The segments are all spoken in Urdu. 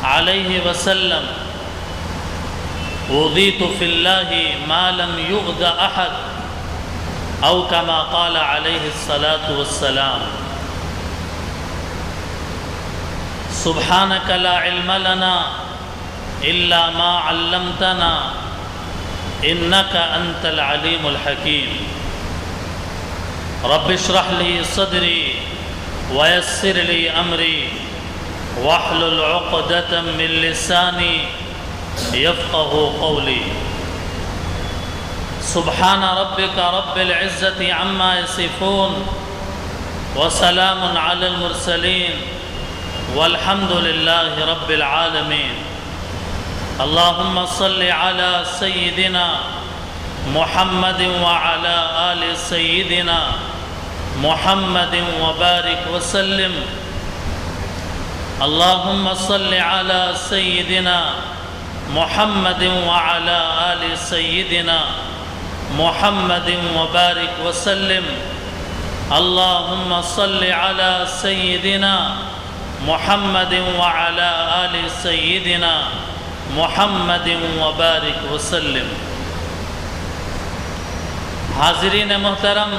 علیہ وسلم رضیت فی اللہ ما لم یغد احد او کما قال علیہ الصلاۃ والسلام سبحانک لا علم لنا الا ما علمتنا انک انت العلیم الحکیم رب اشرح لی صدری ویسر لی امری واحلل عقدۃ من لسانی یفقہ قولی سبحان ربک رب العزة عما یصفون وسلام علی المرسلین والحمد للہ رب العالمین اللہم صل علی سیدنا محمد وعلى آل سیدنا محمد وبارک وسلم اللہم صل علی سیدنا محمد وعلى آل سیدنا محمد وبارک وسلم اللہم صل علی سیدنا محمد وعلى آل سیدنا محمد وبارک وسلم۔ حاضرین محترم،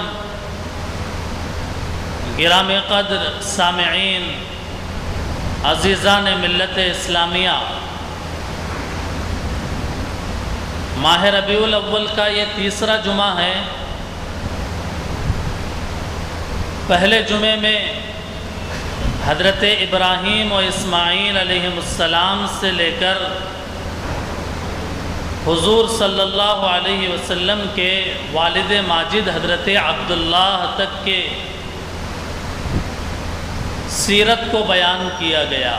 گرام قدر سامعین، عزیزان ملت اسلامیہ، ماہ ربیع الاول کا یہ تیسرا جمعہ ہے۔ پہلے جمعے میں حضرت ابراہیم و اسماعیل علیہ السلام سے لے کر حضور صلی اللہ علیہ وسلم کے والد ماجد حضرت عبداللہ تک کے سیرت کو بیان کیا گیا۔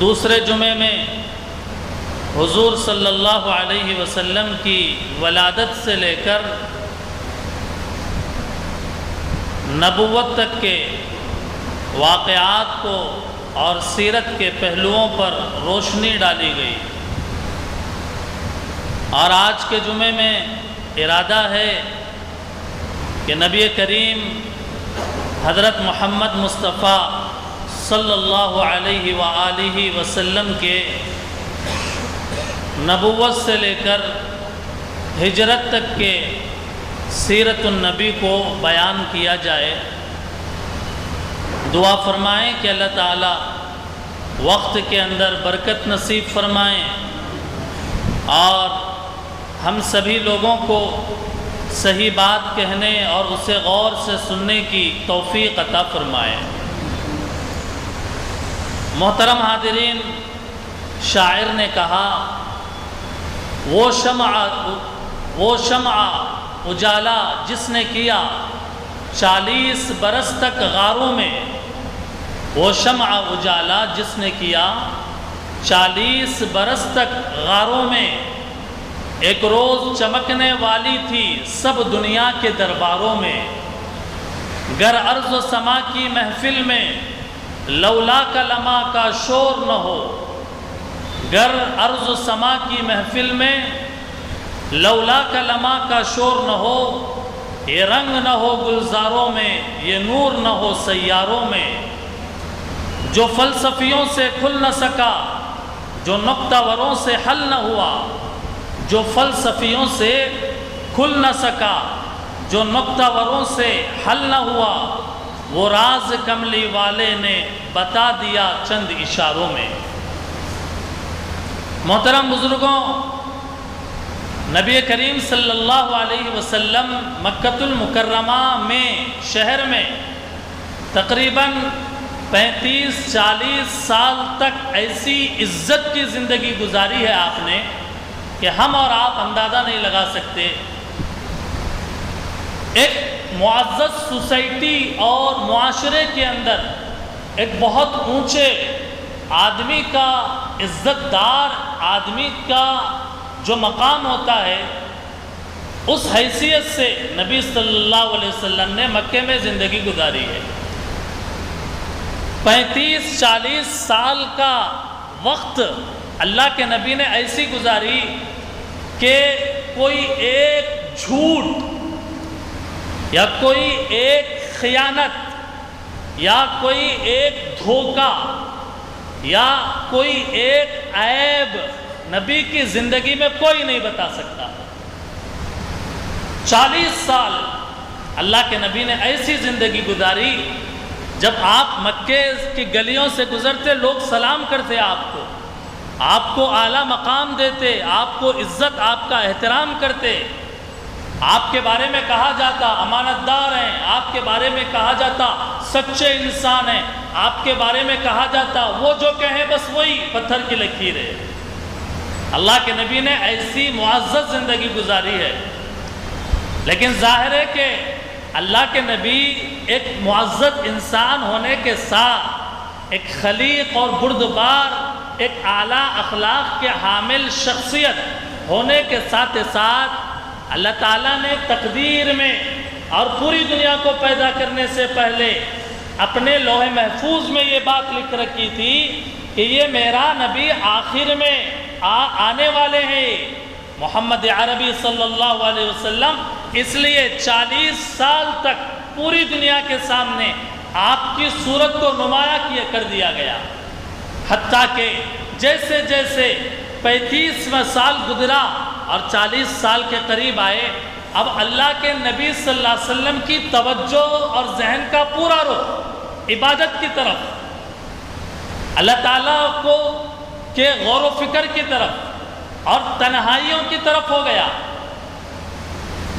دوسرے جمعے میں حضور صلی اللہ علیہ وسلم کی ولادت سے لے کر نبوت تک کے واقعات کو اور سیرت کے پہلوؤں پر روشنی ڈالی گئی، اور آج کے جمعے میں ارادہ ہے کہ نبی کریم حضرت محمد مصطفیٰ صلی اللہ علیہ وآلہ وسلم کے نبوت سے لے کر ہجرت تک کے سیرت النبی کو بیان کیا جائے۔ دعا فرمائیں کہ اللہ تعالیٰ وقت کے اندر برکت نصیب فرمائیں اور ہم سبھی لوگوں کو صحیح بات کہنے اور اسے غور سے سننے کی توفیق عطا فرمائیں۔ محترم حاضرین، شاعر نے کہا وہ شمع اجالا جس نے کیا 40 برس تک غاروں میں، وہ شمع اجالا جس نے کیا 40 برس تک غاروں میں، ایک روز چمکنے والی تھی سب دنیا کے درباروں میں، گر ارض و سما کی محفل میں لولا کا لمحہ کا شور نہ ہو، گر ارض و سما کی محفل میں لولا کا لمحہ کا شور نہ ہو، یہ رنگ نہ ہو گلزاروں میں، یہ نور نہ ہو سیاروں میں، جو فلسفیوں سے کھل نہ سکا، جو نکتہ وروں سے حل نہ ہوا، جو فلسفیوں سے کھل نہ سکا، جو نکتہ وروں سے حل نہ ہوا، وہ راز کملی والے نے بتا دیا چند اشاروں میں۔ محترم بزرگوں، نبی کریم صلی اللہ علیہ وسلم مکہ المکرمہ میں شہر میں تقریباً 35-40 سال تک ایسی عزت کی زندگی گزاری ہے آپ نے کہ ہم اور آپ اندازہ نہیں لگا سکتے۔ ایک معزز سوسائٹی اور معاشرے کے اندر ایک بہت اونچے آدمی کا، عزت دار آدمی کا جو مقام ہوتا ہے، اس حیثیت سے نبی صلی اللہ علیہ وسلم نے مکے میں زندگی گزاری ہے۔ 35-40 سال کا وقت اللہ کے نبی نے ایسی گزاری کہ کوئی ایک جھوٹ یا کوئی ایک خیانت یا کوئی ایک دھوکہ یا کوئی ایک عیب نبی کی زندگی میں کوئی نہیں بتا سکتا۔ 40 سال اللہ کے نبی نے ایسی زندگی گزاری، جب آپ مکے کی گلیوں سے گزرتے لوگ سلام کرتے آپ کو اعلیٰ مقام دیتے، آپ کو عزت، آپ کا احترام کرتے، آپ کے بارے میں کہا جاتا امانت دار ہیں، آپ کے بارے میں کہا جاتا سچے انسان ہیں، آپ کے بارے میں کہا جاتا وہ جو کہیں بس وہی پتھر کی لکیر ہے۔ اللہ کے نبی نے ایسی معزز زندگی گزاری ہے، لیکن ظاہر ہے کہ اللہ کے نبی ایک معزز انسان ہونے کے ساتھ ایک خلیق اور بردبار، ایک اعلیٰ اخلاق کے حامل شخصیت ہونے کے ساتھ ساتھ اللہ تعالیٰ نے تقدیر میں اور پوری دنیا کو پیدا کرنے سے پہلے اپنے لوح محفوظ میں یہ بات لکھ رکھی تھی کہ یہ میرا نبی آخر میں آنے والے ہیں، محمد عربی صلی اللہ علیہ وسلم۔ اس لیے 40 سال تک پوری دنیا کے سامنے آپ کی صورت کو نمایاں کر دیا گیا، حتیٰ کہ جیسے جیسے 35واں سال گزرا اور 40 سال کے قریب آئے، اب اللہ کے نبی صلی اللہ علیہ وسلم کی توجہ اور ذہن کا پورا رخ عبادت کی طرف، اللہ تعالیٰ کو کے غور و فکر کی طرف اور تنہائیوں کی طرف ہو گیا۔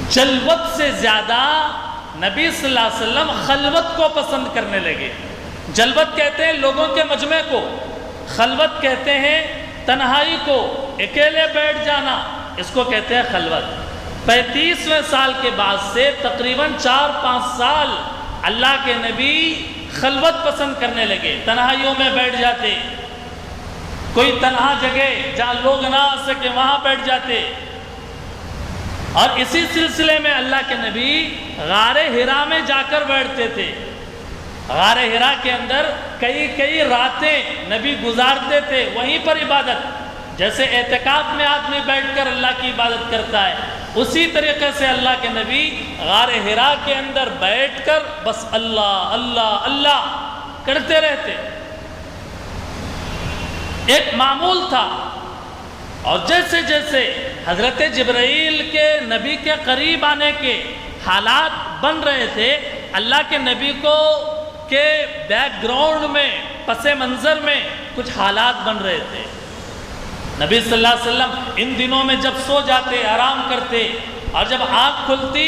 جلوت سے زیادہ نبی صلی اللہ علیہ وسلم خلوت کو پسند کرنے لگے۔ جلوت کہتے ہیں لوگوں کے مجمع کو، خلوت کہتے ہیں تنہائی کو، اکیلے بیٹھ جانا، اس کو کہتے ہیں خلوت۔ 35ویں سال کے بعد سے تقریباً 4-5 سال اللہ کے نبی خلوت پسند کرنے لگے، تنہائیوں میں بیٹھ جاتے، کوئی تنہا جگہ جہاں لوگ نہ آ سکے وہاں بیٹھ جاتے۔ اور اسی سلسلے میں اللہ کے نبی غار حرا میں جا کر بیٹھتے تھے۔ غار حرا کے اندر کئی راتیں نبی گزارتے تھے، وہیں پر عبادت، جیسے اعتکاف میں آدمی بیٹھ کر اللہ کی عبادت کرتا ہے، اسی طریقے سے اللہ کے نبی غار حرا کے اندر بیٹھ کر بس اللہ اللہ اللہ کرتے رہتے، ایک معمول تھا۔ اور جیسے جیسے حضرت جبرائیل کے نبی کے قریب آنے کے حالات بن رہے تھے، اللہ کے نبی کو کے بیک گراؤنڈ میں، پس منظر میں کچھ حالات بن رہے تھے۔ نبی صلی اللہ علیہ وسلم ان دنوں میں جب سو جاتے، آرام کرتے، اور جب آنکھ کھلتی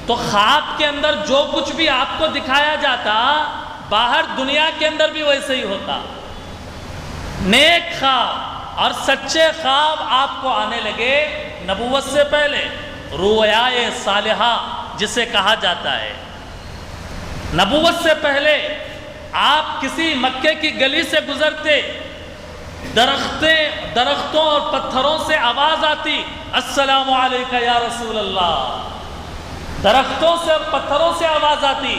تو خواب کے اندر جو کچھ بھی آپ کو دکھایا جاتا باہر دنیا کے اندر بھی ویسے ہی ہوتا۔ نیک خواب اور سچے خواب آپ کو آنے لگے نبوت سے پہلے، رؤیائے صالحہ جسے کہا جاتا ہے۔ نبوت سے پہلے آپ کسی مکے کی گلی سے گزرتے، درختوں اور پتھروں سے آواز آتی، السلام علیکہ یا رسول اللہ، درختوں سے اور پتھروں سے آواز آتی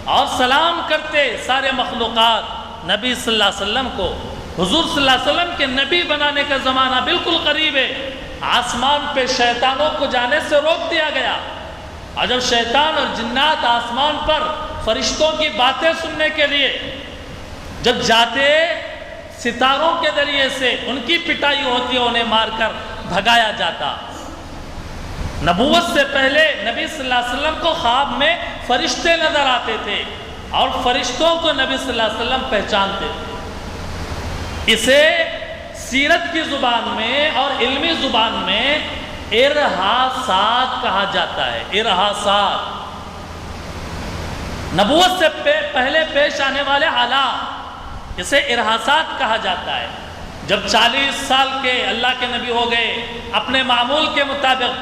اور سلام کرتے سارے مخلوقات نبی صلی اللہ علیہ وسلم کو۔ حضور صلی اللہ علیہ وسلم کے نبی بنانے کا زمانہ بالکل قریب ہے، آسمان پہ شیطانوں کو جانے سے روک دیا گیا، اور جب شیطان اور جنات آسمان پر فرشتوں کی باتیں سننے کے لیے جب جاتے، ستاروں کے ذریعے سے ان کی پٹائی ہوتی، انہیں مار کر بھگایا جاتا۔ نبوت سے پہلے نبی صلی اللہ علیہ وسلم کو خواب میں فرشتے نظر آتے تھے، اور فرشتوں کو نبی صلی اللہ علیہ وسلم پہچانتے تھے۔ اسے سیرت کی زبان میں اور علمی زبان میں ارہاسات کہا جاتا ہے۔ ارہاسات نبوت سے پہلے پیش آنے والے حالات، اسے ارہاسات کہا جاتا ہے۔ جب 40 سال کے اللہ کے نبی ہو گئے، اپنے معمول کے مطابق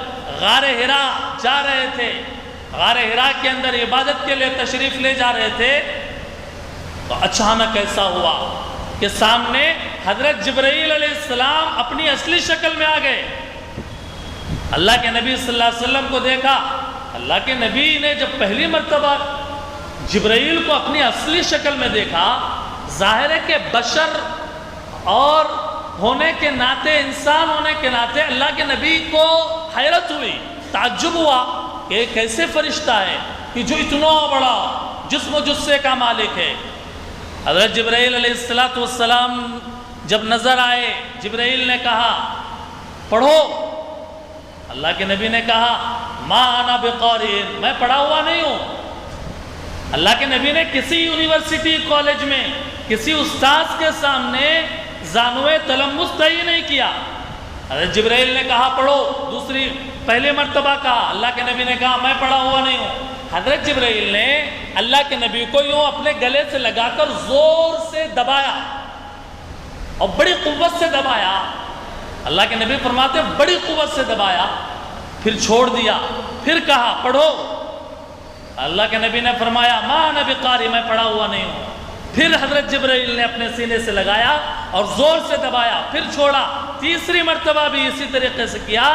غار حرا جا رہے تھے، غار حرا کے اندر عبادت کے لیے تشریف لے جا رہے تھے، تو اچانک ایسا ہوا کہ سامنے حضرت جبرائیل علیہ السلام اپنی اصلی شکل میں آ گئے۔ اللہ کے نبی صلی اللہ علیہ وسلم کو دیکھا، اللہ کے نبی نے جب پہلی مرتبہ جبرائیل کو اپنی اصلی شکل میں دیکھا، ظاہر ہے کہ بشر اور ہونے کے ناطے، انسان ہونے کے ناطے اللہ کے نبی کو حیرت ہوئی، تعجب ہوا کہ یہ کیسے فرشتہ ہے کہ جو اتنا بڑا جسم و جثے کا مالک ہے۔ حضرت جبرائیل علیہ السلام جب نظر آئے، جبرائیل نے کہا پڑھو۔ اللہ کے نبی نے کہا ما انا بقاری، میں پڑھا ہوا نہیں ہوں۔ اللہ کے نبی نے کسی یونیورسٹی کالج میں کسی استاذ کے سامنے زانوِ تلمس طے نہیں کیا۔ حضرت جبرائیل نے کہا پڑھو، پہلی مرتبہ کہا، اللہ کے نبی نے کہا میں پڑھا ہوا نہیں ہوں۔ حضرت جبرائیل نے اللہ کے نبی کو یوں اپنے گلے سے لگا کر زور سے دبایا اور بڑی قوت سے دبایا۔ اللہ کے نبی فرماتے ہیں بڑی قوت سے دبایا، پھر چھوڑ دیا، پھر کہا پڑھو۔ اللہ کے نبی نے فرمایا ما انا بقاری، میں پڑھا ہوا نہیں ہوں۔ پھر حضرت جبرائیل نے اپنے سینے سے لگایا اور زور سے دبایا، پھر چھوڑا، تیسری مرتبہ بھی اسی طریقے سے کیا۔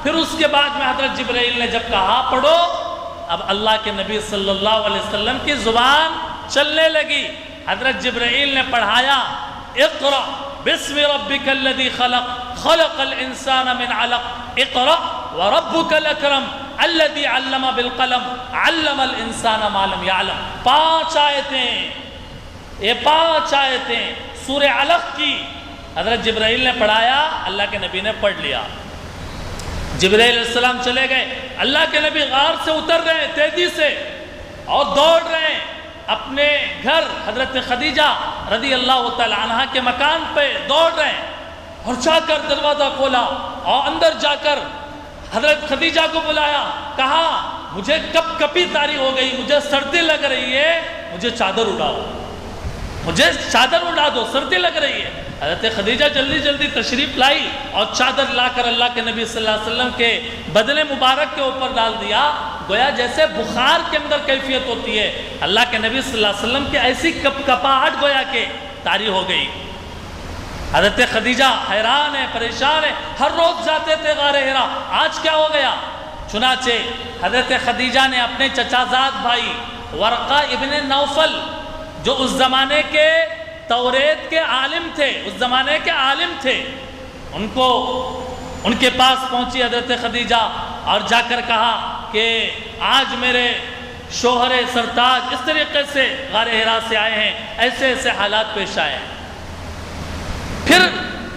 پھر اس کے بعد میں حضرت جبرائیل نے جب کہا پڑھو، اب اللہ کے نبی صلی اللہ علیہ وسلم کی زبان چلنے لگی۔ حضرت جبرائیل نے پڑھایا اقرأ بسم ربک الذی خلق خلق الانسان من علق اقرأ وربک الاکرم الذی علم بالقلم علم الانسان ما لم یعلم۔ 5 آیتیں، یہ 5 آیتیں سورہ علق کی حضرت جبرائیل نے پڑھایا، اللہ کے نبی نے پڑھ لیا۔ جبرائیل علیہ السلام چلے گئے، اللہ کے نبی غار سے اتر رہے ہیں تیزی سے اور دوڑ رہے ہیں اپنے گھر حضرت خدیجہ رضی اللہ تعالی عنہ کے مکان پہ دوڑ رہے ہیں، اور جا کر دروازہ کھولا اور اندر جا کر حضرت خدیجہ کو بلایا، کہا مجھے کپ کپی طاری ہو گئی، مجھے سردی لگ رہی ہے، مجھے چادر اڑاؤ، مجھے چادر اڑا دو، سردی لگ رہی ہے۔ حضرت خدیجہ جلدی جلدی تشریف لائی اور چادر لا کر اللہ کے نبی صلی اللہ علیہ وسلم کے بدن مبارک کے اوپر ڈال دیا، گویا جیسے بخار کے اندر کیفیت ہوتی ہے۔ اللہ کے نبی صلی اللہ علیہ وسلم کی ایسی کپ کپاہٹ گویا کہ طاری ہو گئی۔ حضرت خدیجہ حیران ہے، پریشان ہے، ہر روز جاتے تھے غار حرا، آج کیا ہو گیا؟ چنانچہ حضرت خدیجہ نے اپنے چچا زاد بھائی ورقہ ابن نوفل جو اس زمانے کے توریت کے عالم تھے، اس زمانے کے عالم تھے، ان کے پاس پہنچی حضرت خدیجہ اور جا کر کہا کہ آج میرے شوہر سرتاج اس طریقے سے غار حرا سے آئے ہیں، ایسے ایسے حالات پیش آئے ہیں۔ پھر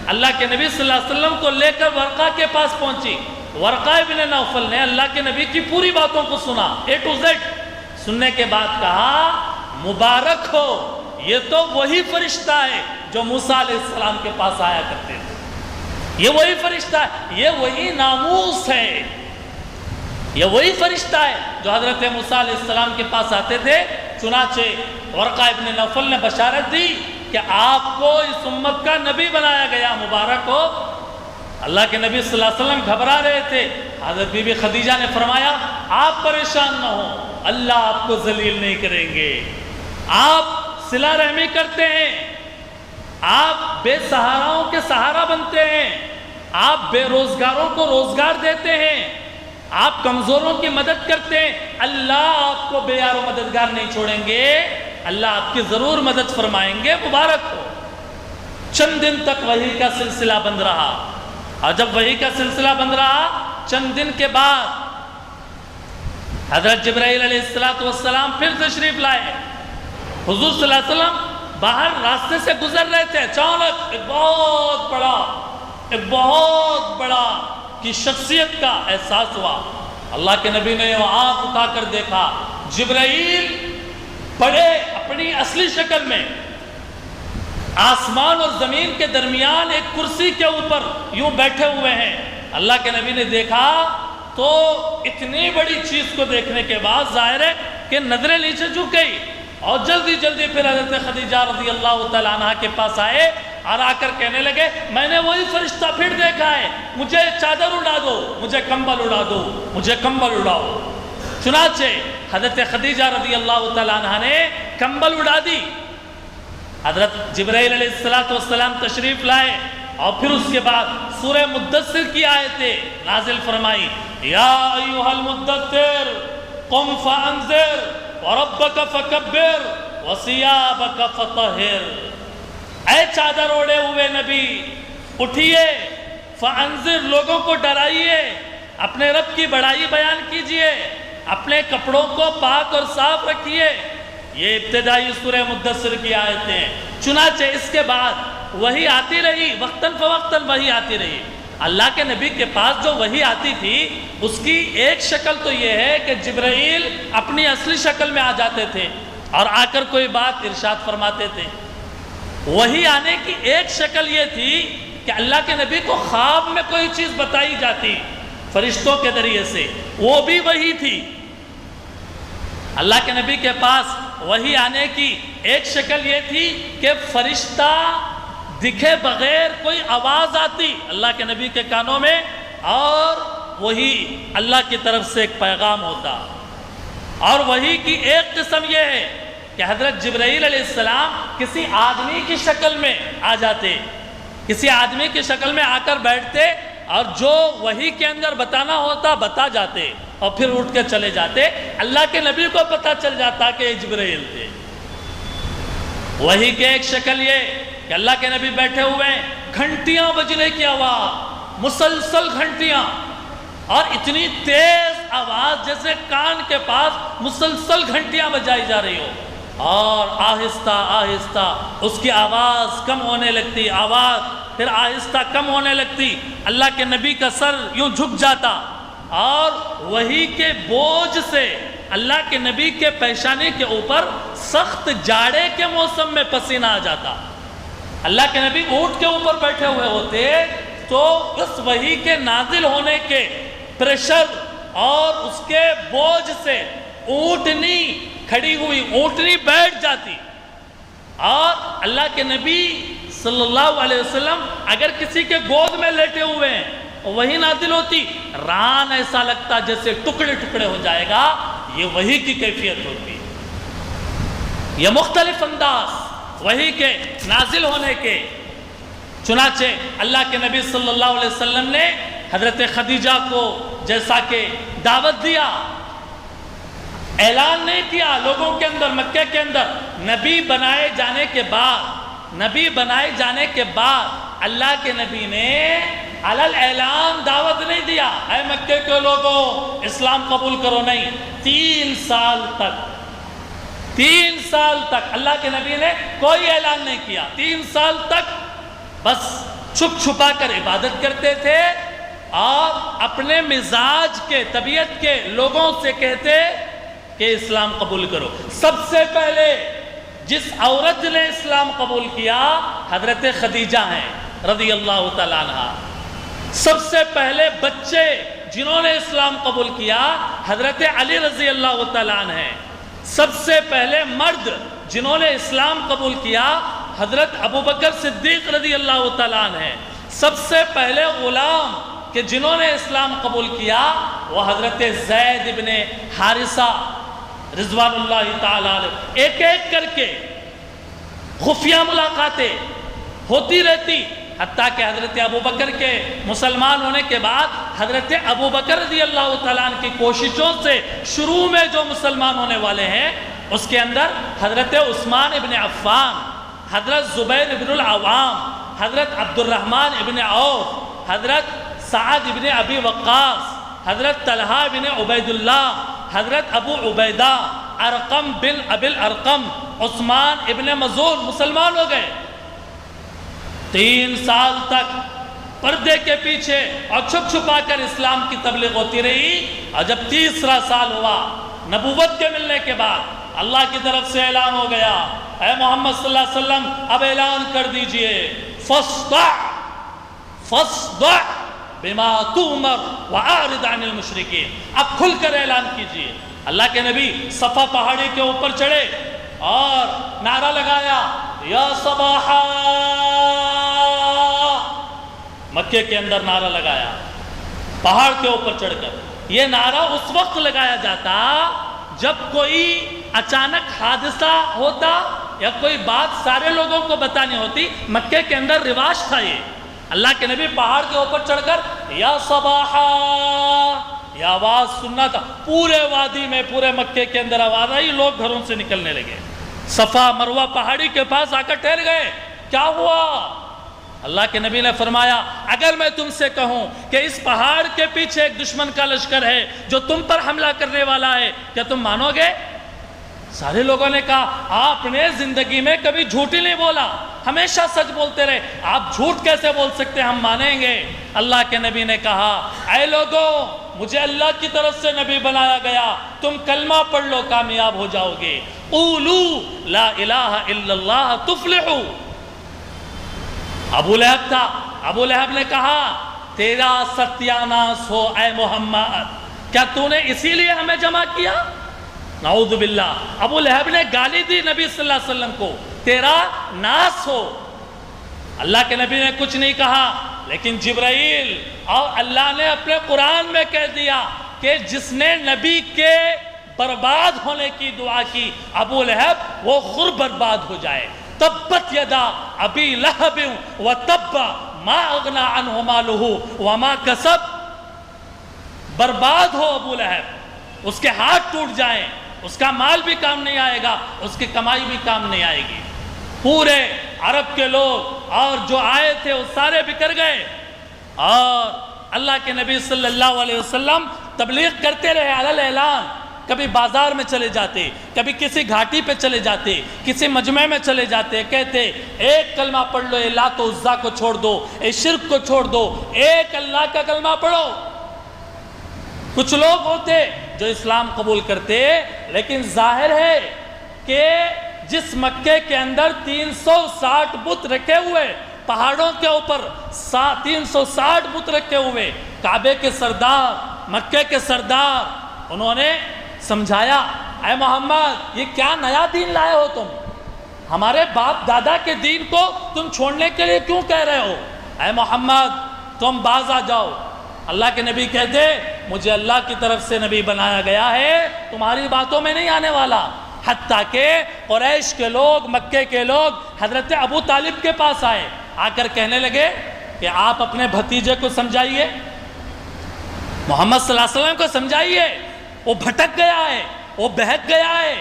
اللہ کے نبی صلی اللہ علیہ وسلم کو لے کر ورقہ کے پاس پہنچی۔ ورقہ ابن نوفل نے اللہ کے نبی کی پوری باتوں کو سنا، A to Z۔ سننے کے بعد کہا مبارک ہو، یہ تو وہی فرشتہ ہے جو موسیٰ علیہ السلام کے پاس آیا کرتے تھے، یہ وہی فرشتہ ہے، یہ وہی ناموس ہے، یہ وہی فرشتہ ہے جو حضرت موسیٰ علیہ السلام کے پاس آتے تھے۔ چنانچہ ورقہ ابن نوفل نے بشارت دی کہ آپ کو اس امت کا نبی بنایا گیا، مبارک ہو۔ اللہ کے نبی صلی اللہ علیہ وسلم گھبرا رہے تھے، حضرت بی بی خدیجہ نے فرمایا آپ پریشان نہ ہوں، اللہ آپ کو ذلیل نہیں کریں گے، آپ صلہ رحمی کرتے ہیں، آپ بے سہاراؤں کے سہارا بنتے ہیں، آپ بے روزگاروں کو روزگار دیتے ہیں، آپ کمزوروں کی مدد کرتے ہیں، اللہ آپ کو بے یار و مددگار نہیں چھوڑیں گے، اللہ آپ کی ضرور مدد فرمائیں گے، مبارک ہو۔ چند دن تک وحی کا سلسلہ بند رہا، اور جب وحی کا سلسلہ بند رہا، چند دن کے بعد حضرت جبرائیل علیہ السلام پھر تشریف لائے۔ حضور صلی اللہ علیہ وسلم باہر راستے سے گزر رہے تھے، اچانک ایک بہت بڑا کی شخصیت کا احساس ہوا۔ اللہ کے نبی نے آنکھ اٹھا کر دیکھا، جبرائیل بڑے اپنی اصلی شکل میں آسمان اور زمین کے درمیان ایک کرسی کے اوپر یوں بیٹھے ہوئے ہیں۔ اللہ کے نبی نے دیکھا تو اتنی بڑی چیز کو دیکھنے کے بعد ظاہر ہے کہ نظریں نیچے جھک گئی، اور جلدی جلدی پھر حضرت خدیجہ رضی اللہ تعالیٰ عنہ کے پاس آئے اور آ کر کہنے لگے میں نے وہی فرشتہ پھر دیکھا ہے، مجھے چادر اڑا دو، مجھے کمبل اڑا دو، مجھے کمبل اڑاؤ۔ چنانچہ حضرت خدیجہ رضی اللہ تعالیٰ عنہ نے کمبل اڑا دی۔ حضرت جبرائیل علیہ السلام تشریف لائے اور پھر اس کے بعد سورہ مدثر کی آیتیں نازل فرمائی، یا ایھا المدثر قم فانذر وربک فکبر وثیابک فطہر۔ اے چادر اوڑے ہوئے نبی، اٹھیے، فانذر، لوگوں کو ڈرائیے، اپنے رب کی بڑائی بیان کیجئے، اپنے کپڑوں کو پاک اور صاف رکھیے۔ یہ ابتدائی سورہ مدثر کی آیتیں ہیں۔ چنانچہ اس کے بعد وحی آتی رہی، وقتاً فوقتاً وحی آتی رہی۔ اللہ کے نبی کے پاس جو وحی آتی تھی اس کی ایک شکل تو یہ ہے کہ جبرائیل اپنی اصلی شکل میں آ جاتے تھے اور آ کر کوئی بات ارشاد فرماتے تھے۔ وحی آنے کی ایک شکل یہ تھی کہ اللہ کے نبی کو خواب میں کوئی چیز بتائی جاتی فرشتوں کے ذریعے سے، وہ بھی وحی تھی۔ اللہ کے نبی کے پاس وحی آنے کی ایک شکل یہ تھی کہ فرشتہ دکھے بغیر کوئی آواز آتی اللہ کے نبی کے کانوں میں، اور وہی اللہ کی طرف سے ایک پیغام ہوتا۔ اور وحی کی ایک قسم یہ ہے کہ حضرت جبرائیل علیہ السلام کسی آدمی کی شکل میں آ جاتے، کسی آدمی کی شکل میں آ کر بیٹھتے اور جو وحی کے اندر بتانا ہوتا بتا جاتے اور پھر اٹھ کے چلے جاتے۔ اللہ کے نبی کو پتہ چل جاتا کہ یہ جبرائیل تھے۔ وحی کی ایک شکل یہ کہ اللہ کے نبی بیٹھے ہوئے ہیں، گھنٹیاں بجنے کی آواز، مسلسل گھنٹیاں، اور اتنی تیز آواز جیسے کان کے پاس مسلسل گھنٹیاں بجائی جا رہی ہو، اور آہستہ آہستہ اس کی آواز کم ہونے لگتی، آواز پھر آہستہ کم ہونے لگتی، اللہ کے نبی کا سر یوں جھک جاتا، اور وحی کے بوجھ سے اللہ کے نبی کے پیشانی کے اوپر سخت جاڑے کے موسم میں پسینہ آ جاتا۔ اللہ کے نبی اونٹ کے اوپر بیٹھے ہوئے ہوتے تو اس وحی کے نازل ہونے کے پریشر اور اس کے بوجھ سے اونٹنی کھڑی ہوئی، اونٹنی بیٹھ جاتی، اور اللہ کے نبی صلی اللہ علیہ وسلم اگر کسی کے گود میں لیٹے ہوئے ہیں وہی نازل ہوتی، ران ایسا لگتا جیسے ٹکڑے ٹکڑے ہو جائے گا۔ یہ وحی کی کیفیت ہوتی، یہ مختلف انداز وحی کے نازل ہونے کے۔ چنانچہ اللہ کے نبی صلی اللہ علیہ وسلم نے حضرت خدیجہ کو جیسا کہ دعوت دیا، اعلان نہیں کیا لوگوں کے اندر، مکہ کے اندر نبی بنائے جانے کے بعد اللہ کے نبی نے علل اعلان دعوت نہیں دیا، اے مکے کے لوگوں اسلام قبول کرو، نہیں۔ 3 سال تک اللہ کے نبی نے کوئی اعلان نہیں کیا۔ 3 سال تک بس چھپ چھپا کر عبادت کرتے تھے اور اپنے مزاج کے، طبیعت کے لوگوں سے کہتے کہ اسلام قبول کرو۔ سب سے پہلے جس عورت نے اسلام قبول کیا حضرت خدیجہ ہیں رضی اللہ تعالیٰ عنہ۔ سب سے پہلے بچے جنہوں نے اسلام قبول کیا حضرت علی رضی اللہ تعالیٰ عنہ ہیں۔ سب سے پہلے مرد جنہوں نے اسلام قبول کیا حضرت ابوبکر صدیق رضی اللہ تعالیٰ عنہ ہیں۔ سب سے پہلے غلام کہ جنہوں نے اسلام قبول کیا وہ حضرت زید ابن حارثہ رضوان اللہ تعالیٰ علیہ۔ ایک ایک کر کے خفیہ ملاقاتیں ہوتی رہتی، حتیٰ کہ حضرت ابوبکر کے مسلمان ہونے کے بعد حضرت ابوبکر رضی اللہ تعالیٰ عنہ کی کوششوں سے شروع میں جو مسلمان ہونے والے ہیں اس کے اندر حضرت عثمان ابن عفان، حضرت زبیر ابن العوام، حضرت عبد الرحمن ابن عوف، حضرت سعد ابن ابی وقاص، حضرت طلحہ ابن عبید اللہ، حضرت ابو عبیدہ، ارقم بن ابی الارقم، عثمان ابن مظعون مسلمان ہو گئے۔ 3 سال تک پردے کے پیچھے اور چھپ چھپا کر اسلام کی تبلیغ ہوتی رہی، اور جب 3 سال ہوا نبوت کے ملنے کے بعد اللہ کی طرف سے اعلان ہو گیا، اے محمد صلی اللہ علیہ وسلم اب اعلان کر دیجئے، فاصدع بما تؤمر واعرض عن المشرکین، اب کھل کر اعلان کیجئے۔ اللہ کے نبی صفا پہاڑی کے اوپر چڑھے اور نعرہ لگایا، یا صباحا، مکے کے اندر نعرہ لگایا پہاڑ کے اوپر چڑھ کر۔ یہ نعرہ اس وقت لگایا جاتا جب کوئی اچانک حادثہ ہوتا یا کوئی بات سارے لوگوں کو بتانی ہوتی۔ مکے کے اندر رواج تھا یہ، اللہ کے نبی پہاڑ کے اوپر چڑھ کر یا صباحا یہ آواز سننا تھا۔ پورے وادی میں، پورے مکے کے اندر آواز آئی، لوگ گھروں سے نکلنے لگے، صفا مروہ پہاڑی کے پاس آ کر ٹھہر گئے۔ کیا ہوا؟ اللہ کے نبی نے فرمایا، اگر میں تم سے کہوں کہ اس پہاڑ کے پیچھے ایک دشمن کا لشکر ہے جو تم پر حملہ کرنے والا ہے، کیا تم مانو گے؟ سارے لوگوں نے کہا آپ نے زندگی میں کبھی جھوٹ ہی نہیں بولا، ہمیشہ سچ بولتے رہے، آپ جھوٹ کیسے بول سکتے، ہم مانیں گے۔ اللہ کے نبی نے کہا اے لوگوں، مجھے اللہ کی طرف سے نبی بنایا گیا، تم کلمہ پڑھ لو کامیاب ہو جاؤ گے، قولوا لا الہ الا اللہ تفلحوا۔ ابو لہب تھا، ابو لہب نے کہا تیرا ستیاناس ہو اے محمد، کیا تو نے اسی لیے ہمیں جمع کیا؟ نعوذ باللہ، ابو لہب نے گالی دی نبی صلی اللہ علیہ وسلم کو، تیرا ناس ہو۔ اللہ کے نبی نے کچھ نہیں کہا، لیکن جبرائیل اور اللہ نے اپنے قرآن میں کہہ دیا کہ جس نے نبی کے برباد ہونے کی دعا کی ابو لہب وہ خود برباد ہو جائے۔ تبت یدا ابی لہب وتب ما اغنی عنہ مالہ وما کسب، برباد ہو ابو لہب، اس کے ہاتھ ٹوٹ جائیں، اس کا مال بھی کام نہیں آئے گا، اس کی کمائی بھی کام نہیں آئے گی۔ پورے عرب کے لوگ اور جو آئے تھے وہ سارے بکر گئے، اور اللہ کے نبی صلی اللہ علیہ وسلم تبلیغ کرتے رہے علی اعلان، کبھی بازار میں چلے جاتے، کبھی کسی گھاٹی پہ چلے جاتے، کسی مجمع میں چلے جاتے، کہتے ایک کلمہ پڑھ لو، اے لات و عزا کو چھوڑ دو، اے شرک کو چھوڑ دو، ایک اللہ کا کلمہ پڑھو۔ کچھ لوگ ہوتے جو اسلام قبول کرتے، لیکن ظاہر ہے کہ جس مکے کے اندر 360 بت رکھے ہوئے، پہاڑوں کے اوپر 360 بت رکھے ہوئے، کعبے کے سردار، مکے کے سردار، انہوں نے سمجھایا اے محمد یہ کیا نیا دین لائے ہو تم، ہمارے باپ دادا کے دین کو تم چھوڑنے کے لیے کیوں کہہ رہے ہو، اے محمد تم باز آ جاؤ۔ اللہ کے نبی کہتے مجھے اللہ کی طرف سے نبی بنایا گیا ہے، تمہاری باتوں میں نہیں آنے والا۔ حتیٰ کہ قریش کے لوگ، مکے کے لوگ حضرت ابو طالب کے پاس آئے، آ کر کہنے لگے کہ آپ اپنے بھتیجے کو سمجھائیے، محمد صلی اللہ علیہ وسلم کو سمجھائیے، وہ بھٹک گیا ہے، وہ بہک گیا ہے،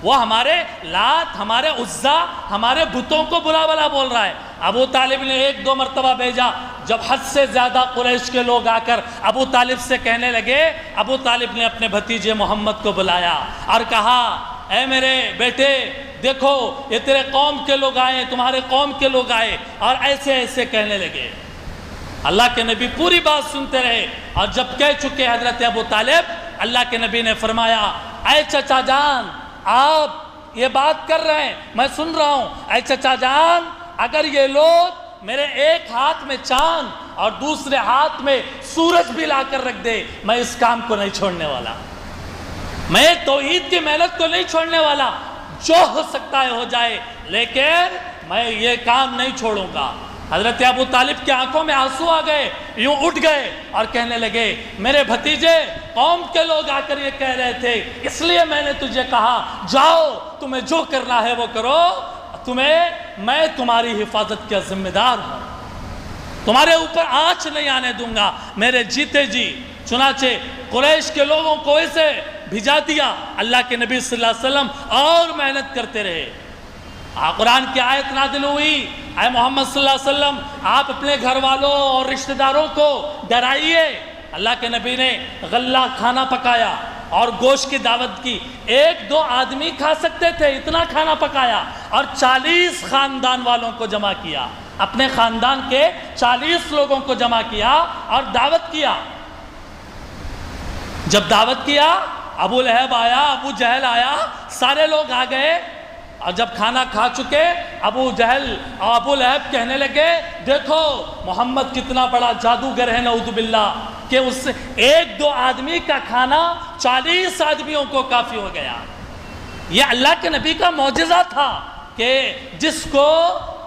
وہ ہمارے لات، ہمارے عزا، ہمارے بتوں کو بلا بلا بول رہا ہے۔ ابو طالب نے 1-2 مرتبہ بھیجا، جب حد سے زیادہ قریش کے لوگ آ کر ابو طالب سے کہنے لگے، ابو طالب نے اپنے بھتیجے محمد کو بلایا اور کہا اے میرے بیٹے دیکھو یہ تیرے قوم کے لوگ آئے، تمہارے قوم کے لوگ آئے، اور ایسے ایسے کہنے لگے۔ اللہ کے نبی پوری بات سنتے رہے، اور جب کہہ چکے حضرت ابو طالب، اللہ کے نبی نے فرمایا اے چچا جان آپ یہ بات کر رہے ہیں، میں سن رہا ہوں، اے چچا جان اگر یہ لوگ میرے ایک ہاتھ میں چاند اور دوسرے ہاتھ میں سورج بھی لا کر رکھ دے، میں اس کام کو نہیں چھوڑنے والا، میں توحید کی محنت کو نہیں چھوڑنے والا، جو ہو سکتا ہے ہو جائے، لیکن میں یہ کام نہیں چھوڑوں گا۔ حضرت ابو طالب کی آنکھوں میں آنسو آ گئے، یوں اٹھ گئے اور کہنے لگے میرے بھتیجے قوم کے لوگ آ کر یہ کہہ رہے تھے، اس لیے میں نے تجھے کہا جاؤ تمہیں جو کرنا ہے وہ کرو، میں تمہاری حفاظت کا ذمہ دار ہوں، تمہارے اوپر آنچ نہیں آنے دوں گا میرے جیتے جی۔ چنانچہ قریش کے لوگوں کو اسے بھجا دیا، اللہ کے نبی صلی اللہ علیہ وسلم اور محنت کرتے رہے۔ قرآن کی آیت نازل ہوئی، اے محمد صلی اللہ علیہ وسلم آپ اپنے گھر والوں اور رشتہ داروں کو ڈرائیے۔ اللہ کے نبی نے غلہ کھانا پکایا اور گوشت کی دعوت کی، 1-2 آدمی کھا سکتے تھے، اتنا کھانا پکایا، اور 40 خاندان والوں کو جمع کیا، اپنے خاندان کے 40 لوگوں کو جمع کیا اور دعوت کیا۔ جب دعوت کیا ابو لہب آیا، ابو جہل آیا، سارے لوگ آ گئے، اور جب کھانا کھا چکے ابو جہل اور ابو لہب کہنے لگے دیکھو محمد کتنا بڑا جادوگر ہے، نعوذ باللہ، کہ اس سے 1-2 آدمی کا کھانا 40 آدمیوں کو کافی ہو گیا۔ یہ اللہ کے نبی کا معجزہ تھا کہ جس کو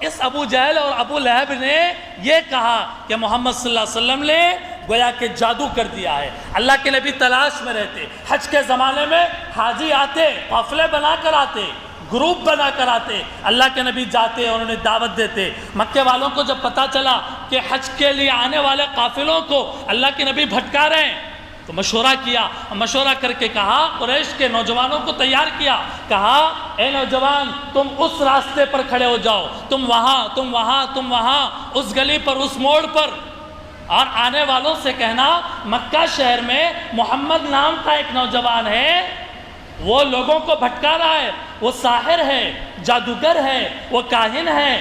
اس ابو جہل اور ابو لہب نے یہ کہا کہ محمد صلی اللہ علیہ وسلم نے گویا کہ جادو کر دیا ہے۔ اللہ کے نبی تلاش میں رہتے، حج کے زمانے میں حاجی آتے، قافلے بنا کر آتے، گروپ بنا کر آتے، اللہ کے نبی جاتے، انہوں نے دعوت دیتے۔ مکے والوں کو جب پتا چلا کہ حج کے لیے آنے والے قافلوں کو اللہ کے نبی بھٹکا رہے ہیں تو مشورہ کیا، مشورہ کر کے کہا، قریش کے نوجوانوں کو تیار کیا، کہا اے نوجوان تم اس راستے پر کھڑے ہو جاؤ، تم وہاں، تم وہاں، تم وہاں، اس گلی پر، اس موڑ پر، اور آنے والوں سے کہنا مکہ شہر میں محمد نام کا ایک نوجوان ہے، وہ لوگوں کو بھٹکا رہا ہے، وہ ساحر ہے، جادوگر ہے، وہ کاہن ہے،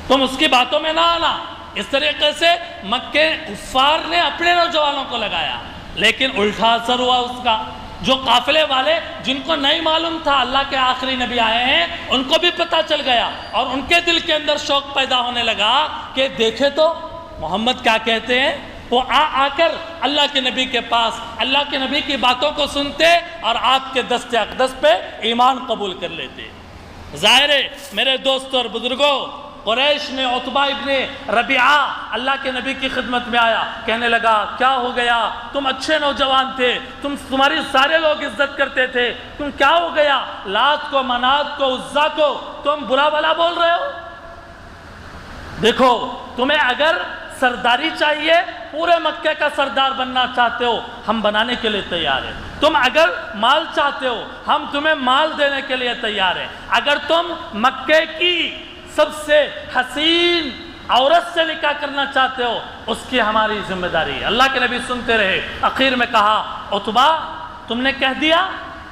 تم اس کی باتوں میں نہ آنا۔ اس طریقے سے مکے کفار نے اپنے نوجوانوں کو لگایا، لیکن الٹا اثر ہوا اس کا۔ جو قافلے والے جن کو نہیں معلوم تھا اللہ کے آخری نبی آئے ہیں، ان کو بھی پتہ چل گیا، اور ان کے دل کے اندر شوق پیدا ہونے لگا کہ دیکھے تو محمد کیا کہتے ہیں۔ وہ آ کر اللہ کے نبی کے پاس اللہ کے نبی کی باتوں کو سنتے اور آپ کے دست اقدس پہ ایمان قبول کر لیتے۔ ظاہر ہے میرے دوستوں اور بزرگوں، قریش نے عتبہ ابن ربیعہ اللہ کے نبی کی خدمت میں آیا، کہنے لگا کیا ہو گیا، تم اچھے نوجوان تھے، تمہاری سارے لوگ عزت کرتے تھے، تم کیا ہو گیا، لات کو، منات کو، عزا کو تم برا بھلا بول رہے ہو؟ دیکھو تمہیں اگر سرداری چاہیے، پورے مکے کا سردار بننا چاہتے ہو، ہم بنانے کے لیے تیار ہیں۔ تم اگر مال چاہتے ہو، ہم تمہیں مال دینے کے لیے تیار ہیں۔ اگر تم مکے کی سب سے حسین عورت سے نکاح کرنا چاہتے ہو، اس کی ہماری ذمہ داری ہے۔ اللہ کے نبی سنتے رہے، آخر میں کہا عتبہ تم نے کہہ دیا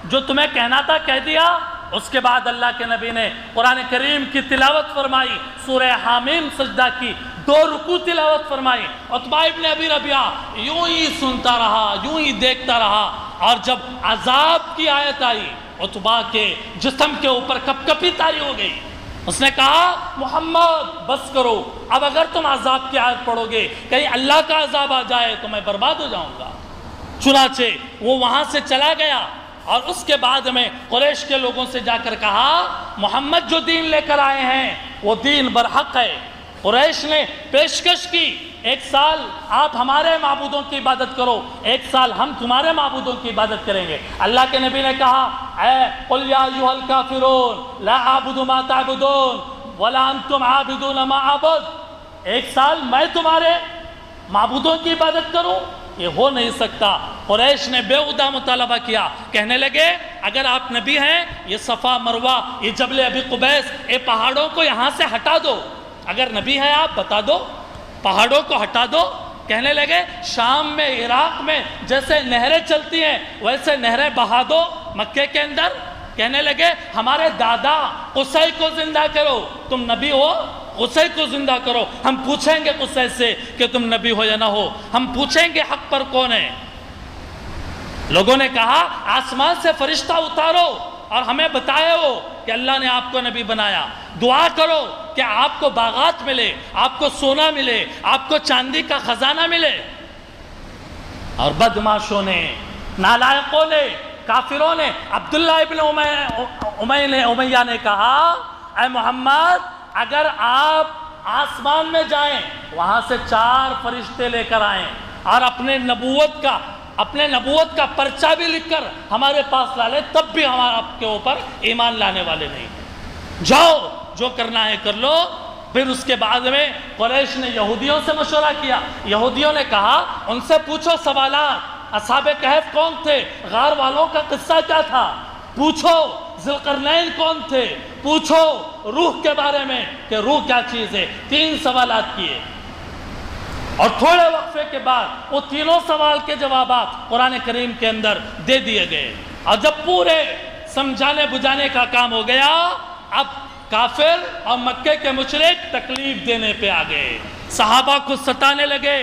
جو تمہیں کہنا تھا، کہہ دیا۔ اس کے بعد اللہ کے نبی نے قرآن کریم کی تلاوت فرمائی، سورہ حامیم سجدہ کی 2 رکوع تلاوت فرمائی۔ عتبہ ابن ابی ربیعہ یوں ہی سنتا رہا، یوں ہی دیکھتا رہا، اور جب عذاب کی آیت آئی عتبہ کے جسم کے اوپر کپ کپی طاری ہو گئی۔ اس نے کہا محمد بس کرو، اب اگر تم عذاب کی آیت پڑھو گے، کہیں اللہ کا عذاب آ جائے تو میں برباد ہو جاؤں گا۔ چنانچہ وہ وہاں سے چلا گیا، اور اس کے بعد میں قریش کے لوگوں سے جا کر کہا محمد جو دین لے کر آئے ہیں وہ دین برحق ہے۔ قریش نے پیشکش کی 1 سال آپ ہمارے معبودوں کی عبادت کرو، 1 سال ہم تمہارے معبودوں کی عبادت کریں گے۔ اللہ کے نبی نے کہا اے قل یا ایھا الکافرون لا اعبد ما تعبدون ولا انتم عابدون ما اعبد، 1 سال میں تمہارے معبودوں کی عبادت کروں، یہ ہو نہیں سکتا۔ قریش نے بے ہودہ مطالبہ کیا، کہنے لگے اگر آپ نبی ہیں یہ صفا مروہ، یہ جبل ابی قبیس، یہ پہاڑوں کو یہاں سے ہٹا دو، اگر نبی ہے آپ بتا دو، پہاڑوں کو ہٹا دو۔ کہنے لگے شام میں، عراق میں جیسے نہریں چلتی ہیں ویسے نہریں بہا دو مکے کے اندر۔ کہنے لگے ہمارے دادا قصی کو زندہ کرو، تم نبی ہو قصی کو زندہ کرو، ہم پوچھیں گے قصی سے کہ تم نبی ہو یا نہ ہو، ہم پوچھیں گے حق پر کون ہے۔ لوگوں نے کہا آسمان سے فرشتہ اتارو اور ہمیں بتائے ہو کہ اللہ نے آپ کو نبی بنایا، دعا کرو کہ آپ کو باغات ملے، آپ کو سونا ملے، آپ کو چاندی کا خزانہ ملے۔ اور بدماشوں نے، نالائقوں نے، کافروں نے، عبداللہ ابن امیہ نے کہا اے محمد اگر آپ آسمان میں جائیں وہاں سے 4 فرشتے لے کر آئیں اور اپنے نبوت کا پرچہ بھی لکھ کر ہمارے پاس لا لے، تب بھی ہمارا آپ کے اوپر ایمان لانے والے نہیں ہیں، جاؤ جو کرنا ہے کر لو۔ پھر اس کے بعد میں قریش نے یہودیوں سے مشورہ کیا، یہودیوں نے کہا ان سے پوچھو سوالات، اصحاب کہف کون تھے، غار والوں کا قصہ کیا تھا، پوچھو ذوالقرنین کون تھے، پوچھو روح کے بارے میں کہ روح کیا چیز ہے۔ 3 سوالات کیے، اور تھوڑے وقفے کے بعد وہ تینوں سوال کے جوابات قرآن کریم کے اندر دے دیے گئے۔ اور جب پورے سمجھانے بجھانے کا کام ہو گیا، اب کافر اور مکے کے مشرک تکلیف دینے پہ آ گئے، صحابہ کو ستانے لگے،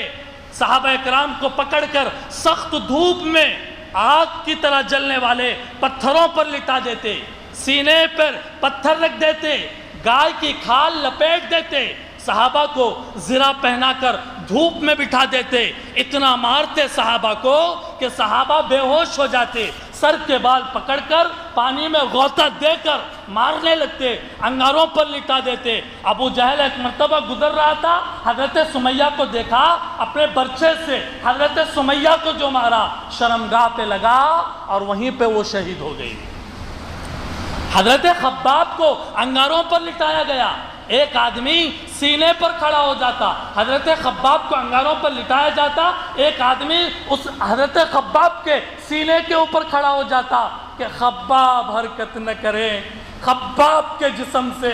صحابہ اکرام کو پکڑ کر سخت دھوپ میں آگ کی طرح جلنے والے پتھروں پر لٹا دیتے، سینے پر پتھر رکھ دیتے، گائے کی کھال لپیٹ دیتے، صحابہ کو زرہ پہنا کر دھوپ میں بٹھا دیتے، اتنا مارتے صحابہ کو کہ صحابہ بے ہوش ہو جاتے، سر کے بال پکڑ کر پانی میں غوطہ دے کر مارنے لگتے، انگاروں پر لٹا دیتے۔ ابو جہل ایک مرتبہ گزر رہا تھا، حضرت سمیہ کو دیکھا، اپنے برچے سے حضرت سمیہ کو جو مارا شرمگاہ پہ لگا اور وہیں پہ وہ شہید ہو گئی۔ حضرت خباب کو انگاروں پر لٹایا گیا، ایک آدمی سینے پر کھڑا ہو جاتا، حضرت خباب کو انگاروں پر لٹایا جاتا، ایک آدمی اس حضرت خباب کے سینے کے اوپر کھڑا ہو جاتا کہ خباب حرکت نہ کرے۔ خباب کے جسم سے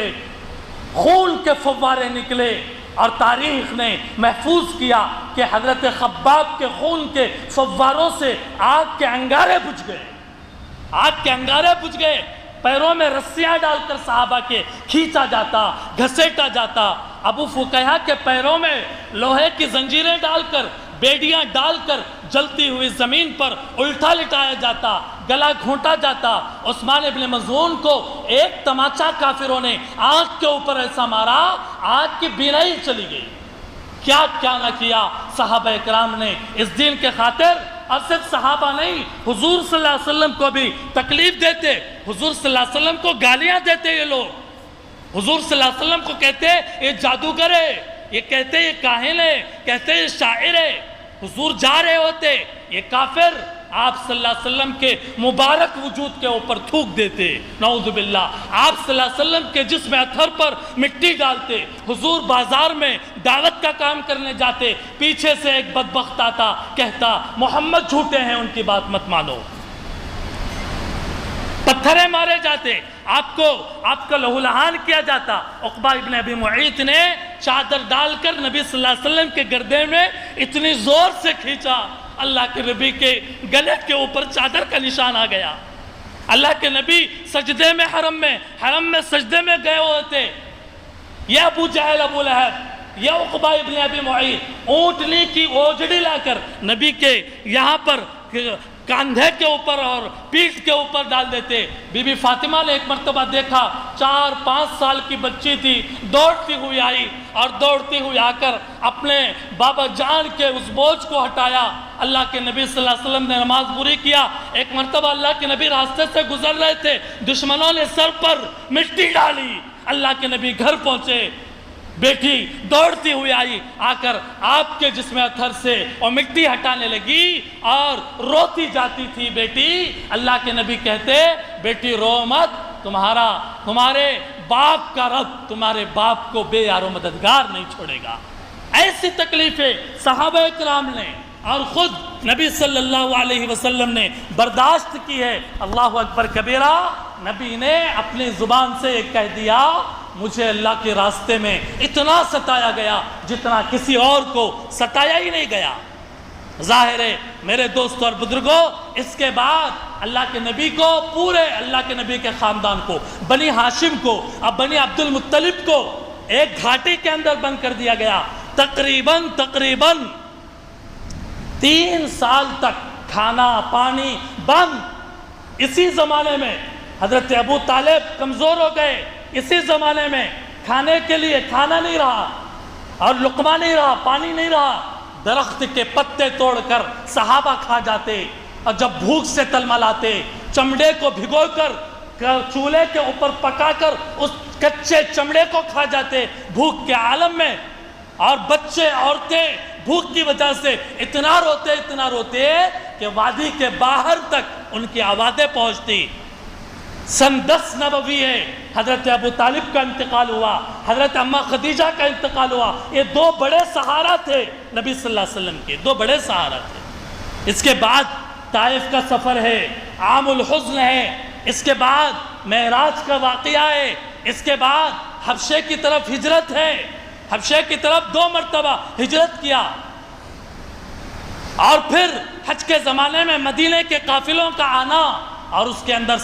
خون کے فوارے نکلے، اور تاریخ نے محفوظ کیا کہ حضرت خباب کے خون کے فواروں سے آگ کے انگارے بجھ گئے۔ آگ کے انگارے بجھ گئے، پیروں میں رسیاں ڈال کر صحابہ کے کھینچا جاتا، گھسیٹا جاتا۔ ابو فقیہ کے پیروں میں لوہے کی زنجیریں ڈال کر، بیڑیاں ڈال کر جلتی ہوئی زمین پر الٹا لٹایا جاتا، گلا گھونٹا جاتا۔ عثمان ابن مظعون کو ایک تماچا کافروں نے آنکھ کے اوپر ایسا مارا، آنکھ کی بینائی چلی گئی۔ کیا کیا نہ کیا صحابہ اکرام نے اس دین کے خاطر۔ اور صرف صحابہ نہیں، حضور صلی اللہ علیہ وسلم کو بھی تکلیف دیتے، حضور صلی اللہ علیہ وسلم کو گالیاں دیتے یہ لوگ، حضور صلی اللہ علیہ وسلم کو کہتے یہ جادوگر ہے، یہ کہتے یہ کاہن ہے، کہتے یہ شاعر ہے۔ حضور جا رہے ہوتے، یہ کافر آپ صلی اللہ علیہ وسلم کے مبارک وجود کے اوپر تھوک دیتے، نعوذ باللہ۔ آپ صلی اللہ علیہ وسلم کے جسم اطہر پر مٹی ڈالتے۔ حضور بازار میں دعوت کا کام کرنے جاتے، پیچھے سے ایک بدبخت آتا، کہتا محمد جھوٹے ہیں، ان کی بات مت مانو۔ پتھریں مارے جاتے، آپ کو لہو لہان کیا جاتا۔ عقبہ ابن ابی معیط نے چادر ڈال کر نبی صلی اللہ علیہ وسلم کے گردے میں اتنی زور سے کھینچا، اللہ کے نبی کے گلے کے اوپر چادر کا نشان آ گیا۔ اللہ کے نبی سجدے میں حرم میں سجدے میں گئے ہوتے، یہ ابو جہل ابو لہب، یہ عقبہ ابن ابی معیط اونٹنی کی اوجڑی لا کر نبی کے یہاں پر کاندھے کے اوپر اور پیٹھ کے اوپر ڈال دیتے۔ بی بی فاطمہ نے ایک مرتبہ دیکھا، 4-5 سال کی بچی تھی، دوڑتی ہوئی آئی اور دوڑتی ہوئی آ کر اپنے بابا جان کے اس بوجھ کو ہٹایا۔ اللہ کے نبی صلی اللہ علیہ وسلم نے نماز پوری کیا۔ ایک مرتبہ اللہ کے نبی راستے سے گزر رہے تھے، دشمنوں نے سر پر مٹی ڈالی، اللہ کے نبی گھر پہنچے، بیٹی دوڑتی ہوئی آئی، آ کر آپ کے جسم اطہر سے اور مٹی ہٹانے لگی اور روتی جاتی تھی بیٹی۔ اللہ کے نبی کہتے بیٹی رو مت، تمہارے باپ کا رب تمہارے باپ کو بے یار و مددگار نہیں چھوڑے گا۔ ایسی تکلیفیں صحابہ اکرام نے اور خود نبی صلی اللہ علیہ وسلم نے برداشت کی ہے۔ اللہ اکبر کبیرہ، نبی نے اپنی زبان سے یہ کہہ دیا، مجھے اللہ کے راستے میں اتنا ستایا گیا جتنا کسی اور کو ستایا ہی نہیں گیا۔ ظاہر ہے میرے دوستوں اور بزرگوں، اس کے بعد اللہ کے نبی کو، پورے اللہ کے نبی کے خاندان کو، بنی ہاشم کو، اب بنی عبد المطلب کو ایک گھاٹی کے اندر بند کر دیا گیا۔ تقریباً 3 سال تک کھانا پانی بند۔ اسی زمانے میں حضرت ابو طالب کمزور ہو گئے، اسی زمانے میں کھانے کے لیے کھانا نہیں رہا اور لقمہ نہیں رہا، پانی نہیں رہا، درخت کے پتے توڑ کر صحابہ کھا جاتے، اور جب بھوک سے تلملاتے چمڑے کو بھگو کر چولہے کے اوپر پکا کر اس کچے چمڑے کو کھا جاتے بھوک کے عالم میں، اور بچے عورتیں بھوک کی وجہ سے اتنا روتے کہ وادی کے باہر تک ان کی آوازیں پہنچتی۔ سن 10 نبوی ہے، حضرت ابو طالب کا انتقال ہوا، حضرت اماں خدیجہ کا انتقال ہوا۔ یہ 2 بڑے سہارا تھے نبی صلی اللہ علیہ وسلم کے، 2 بڑے سہارا تھے۔ اس کے بعد طائف کا سفر ہے، عام الحزن ہے، اس کے بعد معراج کا واقعہ ہے، اس کے بعد حبشے کی طرف ہجرت ہے، حبشے کی طرف 2 مرتبہ ہجرت کیا، اور پھر حج کے زمانے میں مدینے کے قافلوں کا آنا، اور اس کے اندر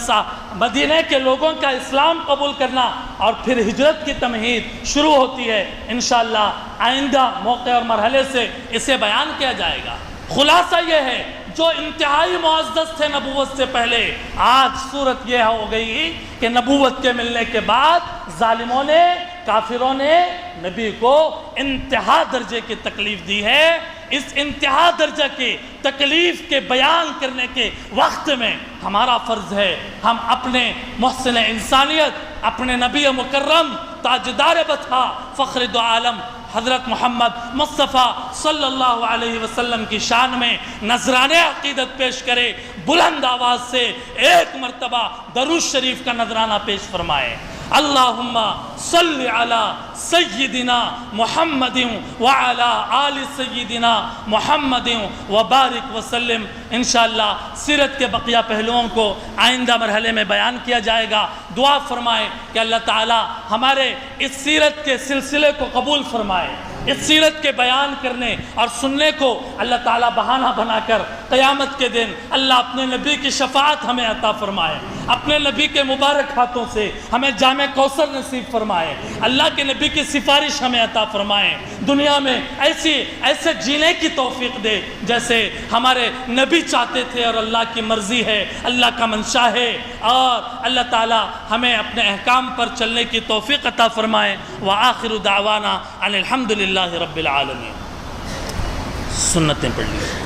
مدینے کے لوگوں کا اسلام قبول کرنا، اور پھر ہجرت کی تمہید شروع ہوتی ہے۔ انشاءاللہ آئندہ موقع اور مرحلے سے اسے بیان کیا جائے گا۔ خلاصہ یہ ہے، جو انتہائی معزز تھے نبوت سے پہلے، آج صورت یہ ہو گئی کہ نبوت کے ملنے کے بعد ظالموں نے، کافروں نے نبی کو انتہا درجے کی تکلیف دی ہے۔ اس انتہا درجہ کی تکلیف کے بیان کرنے کے وقت میں ہمارا فرض ہے ہم اپنے محسن انسانیت، اپنے نبی مکرم، تاجدار بطحہ، فخر دو عالم حضرت محمد مصطفیٰ صلی اللہ علیہ وسلم کی شان میں نذرانے عقیدت پیش کرے، بلند آواز سے ایک مرتبہ درود شریف کا نذرانہ پیش فرمائے۔ اللہم صلی علی سیدنا محمد وعلی آل سیدنا محمد وبارک وسلم۔ انشاءاللہ سیرت کے بقیہ پہلوؤں کو آئندہ مرحلے میں بیان کیا جائے گا۔ دعا فرمائے کہ اللہ تعالی ہمارے اس سیرت کے سلسلے کو قبول فرمائے۔ اس سیرت کے بیان کرنے اور سننے کو اللہ تعالیٰ بہانہ بنا کر قیامت کے دن اللہ اپنے نبی کی شفاعت ہمیں عطا فرمائے، اپنے نبی کے مبارک ہاتھوں سے ہمیں جامع کوثر نصیب فرمائے، اللہ کے نبی کی سفارش ہمیں عطا فرمائے، دنیا میں ایسے جینے کی توفیق دے جیسے ہمارے نبی چاہتے تھے اور اللہ کی مرضی ہے، اللہ کا منشا ہے، اور اللہ تعالیٰ ہمیں اپنے احکام پر چلنے کی توفیق عطا فرمائے۔ وآخر دعوانا ان الحمد للہ رب العالمین۔ سنتیں پڑھ لی۔